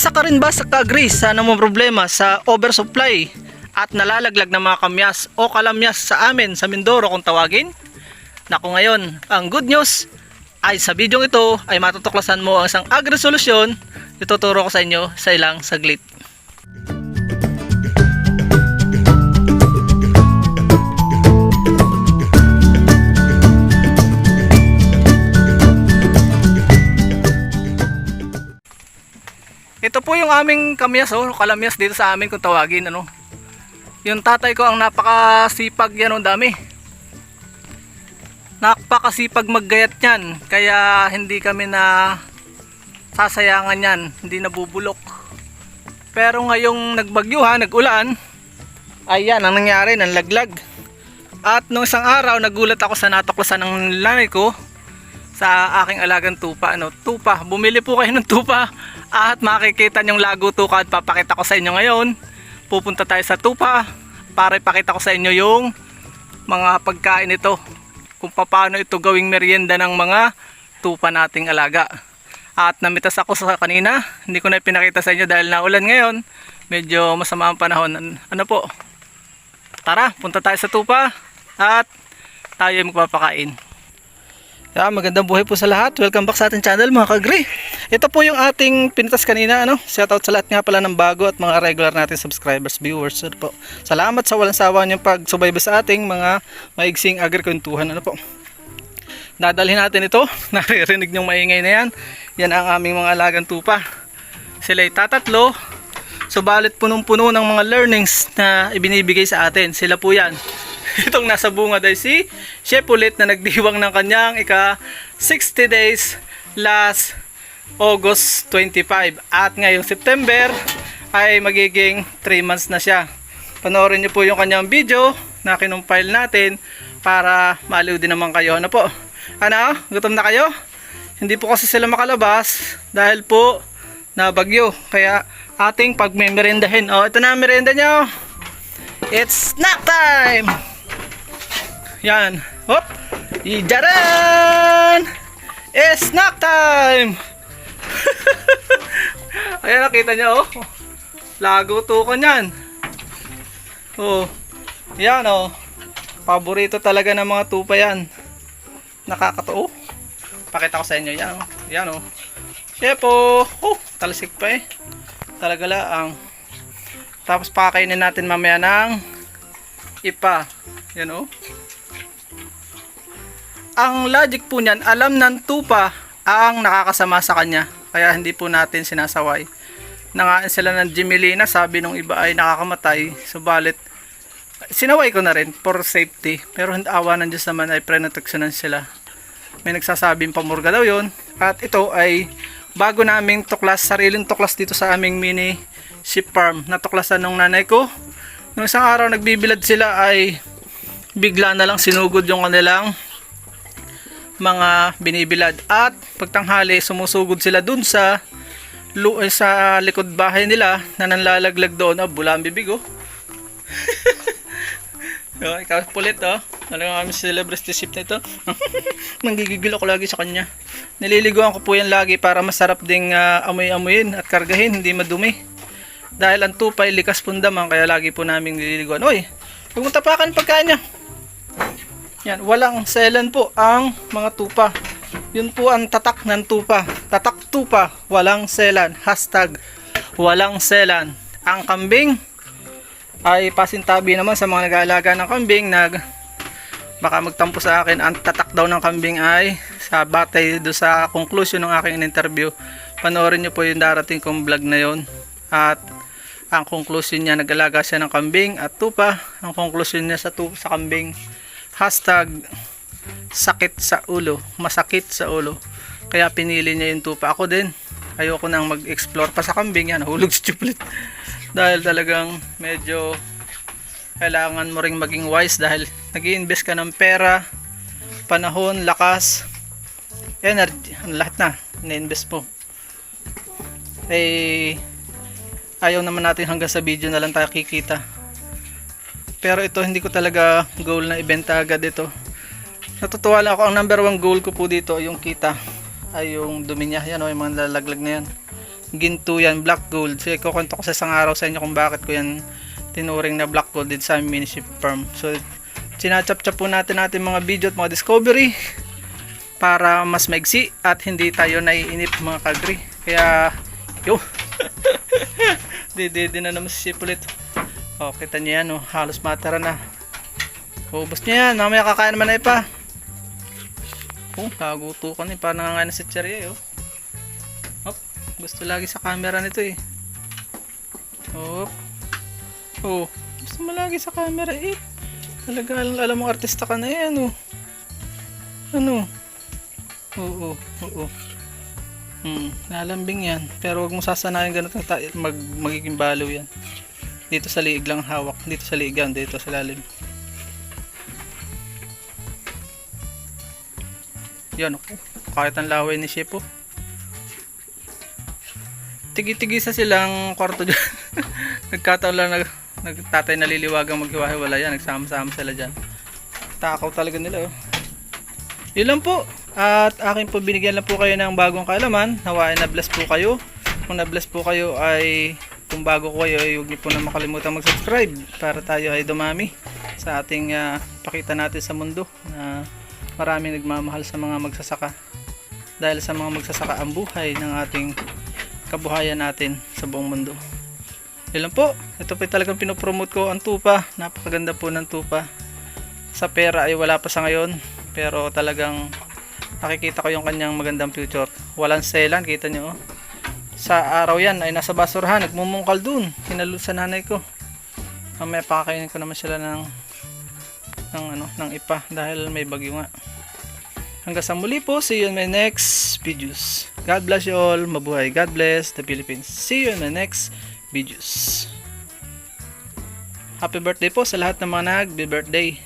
Isa ka rin ba sa ka-agree sa namang problema sa oversupply at nalalaglag ng mga kamyas o kalamyas sa amin sa Mindoro kung tawagin? Naku, ngayon, ang good news ay sa video ito ay matutuklasan mo ang isang agri-solusyon. Ituturo ko sa inyo sa ilang saglit. Ito po yung aming kamyas, kalamyas dito sa amin kung tawagin, Yung tatay ko ang napakasipag yan, dami. Napakasipag maggayat yan, kaya hindi kami na sasayangan yan, hindi nabubulok. Pero ngayong nagbagyuhan, nag-ulan, ayan ang nangyari, nanlaglag. At nung isang araw, nagulat ako sa natuklasan ng nanay ko sa aking alagang tupa. Tupa, bumili po kayo ng tupa at makikita nyong lago tuka at papakita ko sa inyo ngayon. Pupunta tayo sa tupa para ipakita ko sa inyo yung mga pagkain ito, kung paano ito gawing merienda ng mga tupa nating alaga. At namitas ako sa kanina, hindi ko na pinakita sa inyo dahil naulan ngayon, medyo masama ang panahon. Tara, punta tayo sa tupa at tayo magpapakain. Magandang buhay po sa lahat. Welcome back sa ating channel, mga ka-agree. Ito po yung ating pinitas kanina, Shoutout sa lahat nga pala ng bago at mga regular nating subscribers, viewers. Salamat sa walang sawa niyong pagsubaybay sa ating mga maigsing agri-kwentuhan. Dadalhin natin ito. Naririnig niyong maingay na yan. Yan ang aming mga alagang tupa. Sila'y tatatlo. Subalit punong-puno ng mga learnings na ibinibigay sa atin. Sila po yan. Itong nasa bungad ay si Chef ulit na nagdiwang ng kanyang ika 60 days last August 25. At ngayong September ay magiging 3 months na siya. Panoorin niyo po yung kanyang video na kinumpile natin para maaliw din naman kayo. Gutom na kayo? Hindi po kasi sila makalabas dahil po nabagyo. Kaya ating pagmemerendahin. Ito na ang merenda nyo. It's snack time! Yan. Hop! Ijaran! It's snack time! Ayan, nakita nyo, Lago tukan yan. Yan, paborito talaga ng mga tupa yan. Nakakatuo. Pakita ko sa inyo yan, Yan, Shepo. Talsik pa talaga lang. Tapos pakainin natin mamaya ng ipa. Yan, Ang logic po niyan, alam ng tupa ang nakakasama sa kanya. Kaya hindi po natin sinasaway. Nangain sila ng Jimelina, sabi nung iba ay nakakamatay. Subalit, sinaway ko na rin for safety. Pero awa ng Diyos naman ay pre-proteksyonan sila. May nagsasabing pamurga daw yon. At ito ay bago naming tuklas, sariling tuklas dito sa aming mini sheep farm. Natuklasan nung nanay ko. Nung isang araw nagbibilad sila ay bigla na lang sinugod yung kanilang mga binibilad. At pagtanghali sumusugod sila dun sa likod bahay nila na nanlalaglag doon. Bula ang bibig, ikaw pulit, Talagang kami celebrity sheep na ito. Manggigigil ako lagi sa kanya. Nililiguan ko po yan lagi para masarap ding amoy-amoyin at kargahin, hindi madumi. Dahil ang tupay likas pundaman, kaya lagi po namin nililiguan. Huwag mong tapakan pagkain niya. Yan, walang selan po ang mga tupa. Yun po ang tatak ng tupa. Tatak tupa, walang selan. Hashtag, walang selan. Ang kambing ay pasintabi naman sa mga nag-aalaga ng kambing baka magtampo sa akin. Ang tatak daw ng kambing ay sa batay do sa conclusion ng aking interview. Panoorin nyo po yung darating kong vlog na yon. At ang conclusion niya, nag-alaga siya ng kambing at tupa. Ang conclusion niya sa kambing, hashtag sakit sa ulo, masakit sa ulo. Kaya pinili niya yung tupa. Ako din, ayoko nang mag-explore pa sa kambing. Yan, hulog si Chuplit. Dahil talagang medyo kailangan mo ring maging wise dahil nag-i-invest ka ng pera, panahon, lakas, energy, lahat na na-invest mo. Ayaw naman natin hanggang sa video na lang tayo kikita. Pero ito, hindi ko talaga goal na ibenta agad ito. Natutuwa lang ako. Ang number 1 goal ko po dito, yung kita, ay yung dumi niya. Yan, yung mga lalaglag na yan. ginto yan, black gold. So ikukwento ko sa isang araw sa inyo kung bakit ko yan tinuring na black gold dito sa aming mini sheep farm. So sinachap-chap po natin mga video at mga discovery para mas maigsi at hindi tayo naiinip mga kagri. Kaya yo di na naman si sheep ulit. O kita niyo yan, halos matara na. Ubus niya yan, mamaya kakain naman na ipa. Nagutukan eh, parang nangangain na si Cherry gusto lagi sa camera nito eh. Gusto mo lagi sa camera eh. Talaga alam mo artista ka na eh, nalambing yan. Pero wag mo sasanayin ganito, magiging balo yan. Dito sa liig lang hawak, dito sa liig yan, dito sa lalim. Yan kahit ang laway ni Shepo. Tigi-tigisa silang kwarto dyan. Nagkataon lang nagtatay naliliwagang maghiwa-hiwala yan. Nagsama-sama sila dyan. Takaw talaga nila Yun lang po. At akin po binigyan lang po kayo ng bagong kaalaman. Nawain na bless po kayo. Kung na-bless po kayo ay kung bago ko kayo ay huwag niyo po na makalimutan mag-subscribe para tayo ay dumami sa ating pakita natin sa mundo na maraming nagmamahal sa mga magsasaka. Dahil sa mga magsasaka ang buhay ng ating kabuhayan natin sa buong mundo. Yun lang po. Ito po talagang pinopromote ko ang tupa. Napakaganda po ng tupa. Sa pera ay wala pa sa ngayon. Pero talagang nakikita ko yung kanyang magandang future. Walang selan, kita nyo. Sa araw yan ay nasa basurahan. Nagmumungkal dun. Hinalo sa nanay ko. Mamaya pakakainin ko naman sila ng ipa dahil may bagyo nga. Hanggang sa muli po, see you in my next videos. God bless you all. Mabuhay. God bless the Philippines. See you in my next videos. Happy birthday po sa lahat ng mga nag-birthday.